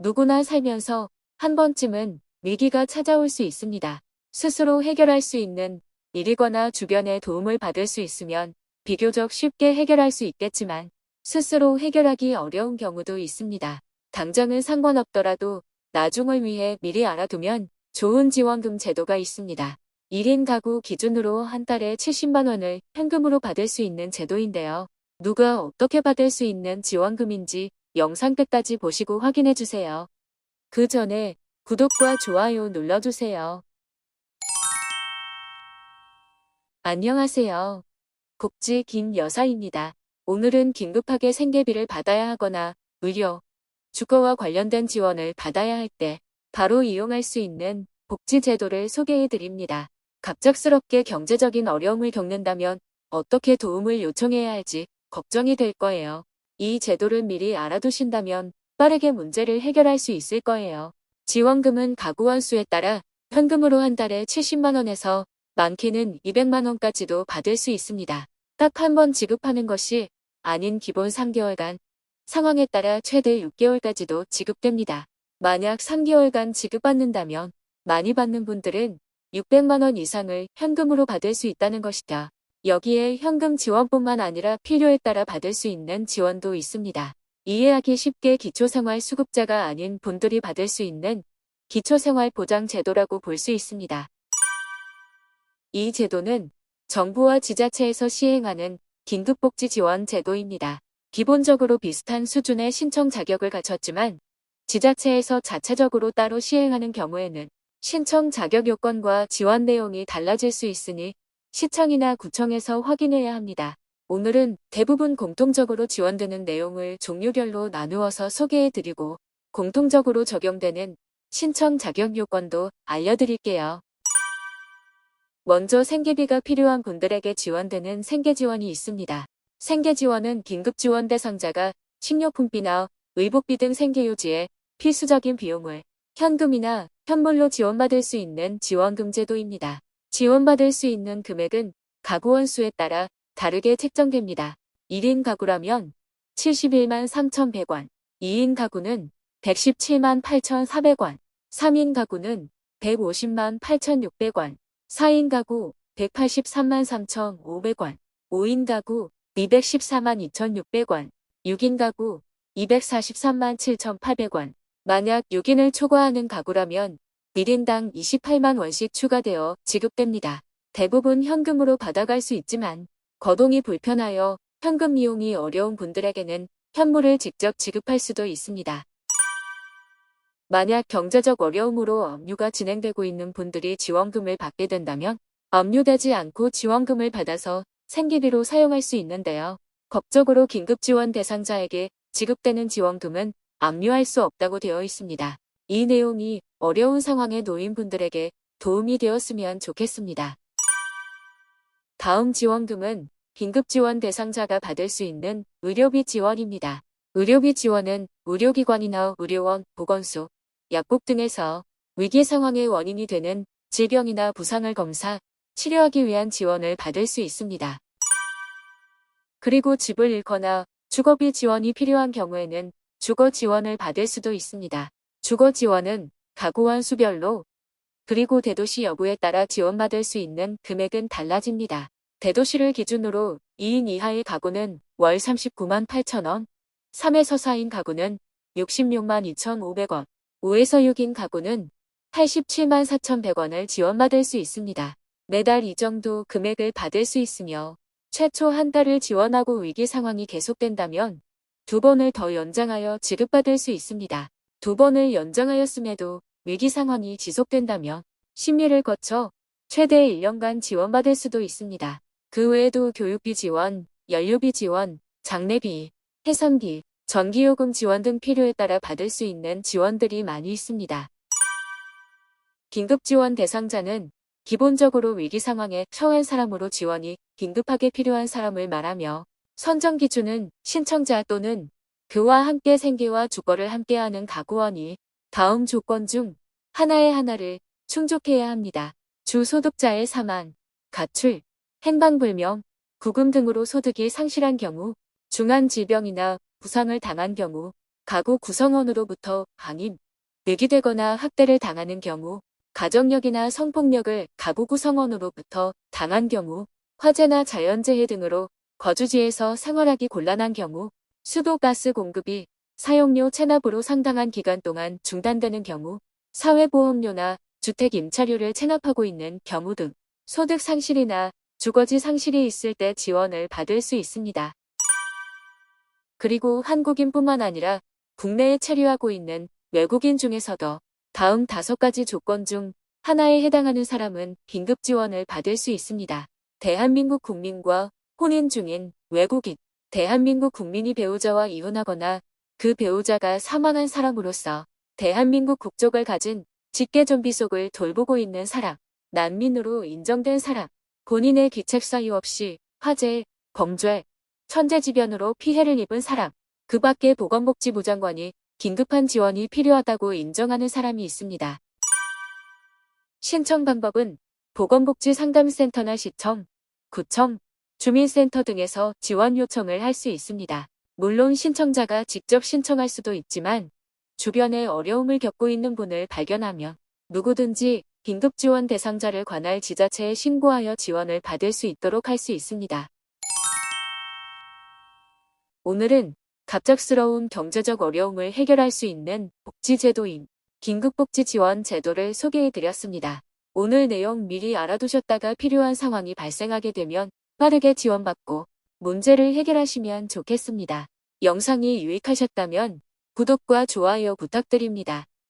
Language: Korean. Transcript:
누구나 살면서 한 번쯤은 위기가 찾아올 수 있습니다. 스스로 해결할 수 있는 일이거나 주변의 도움을 받을 수 있으면 비교적 쉽게 해결할 수 있겠지만 스스로 해결하기 어려운 경우도 있습니다. 당장은 상관없더라도 나중을 위해 미리 알아두면 좋은 지원금 제도가 있습니다. 1인 가구 기준으로 한 달에 70만 원을 현금으로 받을 수 있는 제도인데요. 누가 어떻게 받을 수 있는 지원금인지 영상 끝까지 보시고 확인해 주세요. 그 전에 구독과 좋아요 눌러주세요. 안녕하세요. 복지 김여사입니다. 오늘은 긴급하게 생계비를 받아야 하거나 의료, 주거와 관련된 지원을 받아야 할 때 바로 이용할 수 있는 복지 제도를 소개해 드립니다. 갑작스럽게 경제적인 어려움을 겪는다면 어떻게 도움을 요청해야 할지 걱정이 될 거예요. 이 제도를 미리 알아두신다면 빠르게 문제를 해결할 수 있을 거예요. 지원금은 가구 원수에 따라 현금으로 한 달에 70만 원에서 많게는 200만 원까지도 받을 수 있습니다. 딱 한 번 지급하는 것이 아닌 기본 3개월간, 상황에 따라 최대 6개월까지도 지급됩니다. 만약 3개월간 지급받는다면 많이 받는 분들은 600만 원 이상을 현금으로 받을 수 있다는 것이다. 여기에 현금 지원뿐만 아니라 필요에 따라 받을 수 있는 지원도 있습니다. 이해하기 쉽게 기초생활수급자가 아닌 분들이 받을 수 있는 기초생활보장제도라고 볼 수 있습니다. 이 제도는 정부와 지자체에서 시행하는 긴급복지 지원 제도입니다. 기본적으로 비슷한 수준의 신청 자격을 갖췄지만 지자체에서 자체적으로 따로 시행하는 경우에는 신청 자격 요건과 지원 내용이 달라질 수 있으니 시청이나 구청에서 확인해야 합니다. 오늘은 대부분 공통적으로 지원되는 내용을 종류별로 나누어서 소개해드리고 공통적으로 적용되는 신청 자격 요건도 알려드릴게요. 먼저 생계비가 필요한 분들에게 지원되는 생계지원이 있습니다. 생계지원은 긴급지원 대상자가 식료품비나 의복비 등 생계유지에 필수적인 비용을 현금이나 현물로 지원받을 수 있는 지원금 제도입니다. 지원받을 수 있는 금액은 가구 원수에 따라 다르게 책정됩니다. 1인 가구라면 71만 3,100원, 2인 가구는 117만 8,400원, 3인 가구는 150만 8,600원, 4인 가구 183만 3,500원, 5인 가구 214만 2,600원, 6인 가구 243만 7,800원. 만약 6인을 초과하는 가구라면 1인당 28만 원씩 추가되어 지급됩니다. 대부분 현금으로 받아갈 수 있지만 거동이 불편하여 현금 이용이 어려운 분들에게는 현물을 직접 지급할 수도 있습니다. 만약 경제적 어려움으로 압류가 진행되고 있는 분들이 지원금을 받게 된다면 압류되지 않고 지원금을 받아서 생계비로 사용할 수 있는데요. 법적으로 긴급지원 대상자에게 지급되는 지원금은 압류할 수 없다고 되어 있습니다. 이 내용이 어려운 상황에 놓인 분들에게 도움이 되었으면 좋겠습니다. 다음 지원금은 긴급지원 대상자가 받을 수 있는 의료비 지원입니다. 의료비 지원은 의료기관이나 의료원, 보건소, 약국 등에서 위기 상황의 원인이 되는 질병이나 부상을 검사, 치료하기 위한 지원을 받을 수 있습니다. 그리고 집을 잃거나 주거비 지원이 필요한 경우에는 주거 지원을 받을 수도 있습니다. 주거 지원은 가구원 수별로 그리고 대도시 여부에 따라 지원받을 수 있는 금액은 달라집니다. 대도시를 기준으로 2인 이하의 가구는 월 39만 8천원, 3에서 4인 가구는 66만 2,500원, 5에서 6인 가구는 87만 4,100원을 지원받을 수 있습니다. 매달 이 정도 금액을 받을 수 있으며 최초 한 달을 지원하고 위기 상황이 계속된다면 2번을 더 연장하여 지급받을 수 있습니다. 2번을 연장하였음에도 위기 상황이 지속된다면 심의를 거쳐 최대 1년간 지원받을 수도 있습니다. 그 외에도 교육비 지원, 연료비 지원, 장례비, 해산비, 전기요금 지원 등 필요에 따라 받을 수 있는 지원들이 많이 있습니다. 긴급지원 대상자는 기본적으로 위기 상황에 처한 사람으로 지원이 긴급하게 필요한 사람을 말하며 선정 기준은 신청자 또는 그와 함께 생계와 주거를 함께하는 가구원이 다음 조건 중 하나를 충족해야 합니다. 주 소득자의 사망, 가출, 행방불명, 구금 등으로 소득이 상실한 경우, 중한 질병이나 부상을 당한 경우, 가구 구성원으로부터 방임, 뇌기되거나 학대를 당하는 경우, 가정력이나 성폭력을 가구 구성원으로부터 당한 경우, 화재나 자연재해 등으로 거주지에서 생활하기 곤란한 경우, 수도 가스 공급이 사용료 체납으로 상당한 기간 동안 중단되는 경우, 사회보험료나 주택 임차료를 체납하고 있는 경우 등 소득 상실이나 주거지 상실이 있을 때 지원을 받을 수 있습니다. 그리고 한국인뿐만 아니라 국내에 체류하고 있는 외국인 중에서도 다음 5가지 조건 중 하나에 해당하는 사람은 긴급 지원을 받을 수 있습니다. 대한민국 국민과 혼인 중인 외국인, 대한민국 국민이 배우자와 이혼하거나 그 배우자가 사망한 사람으로서 대한민국 국적을 가진 직계존비속을 돌보고 있는 사람, 난민으로 인정된 사람, 본인의 귀책 사유 없이 화재, 범죄, 천재지변으로 피해를 입은 사람, 그 밖에 보건복지부 장관이 긴급한 지원이 필요하다고 인정하는 사람이 있습니다. 신청 방법은 보건복지상담센터나 시청, 구청, 주민센터 등에서 지원 요청을 할 수 있습니다. 물론 신청자가 직접 신청할 수도 있지만 주변에 어려움을 겪고 있는 분을 발견하면 누구든지 긴급지원 대상자를 관할 지자체에 신고하여 지원을 받을 수 있도록 할 수 있습니다. 오늘은 갑작스러운 경제적 어려움을 해결할 수 있는 복지제도인 긴급복지지원 제도를 소개해드렸습니다. 오늘 내용 미리 알아두셨다가 필요한 상황이 발생하게 되면 빠르게 지원받고 문제를 해결하시면 좋겠습니다. 영상이 유익하셨다면 구독과 좋아요 부탁드립니다.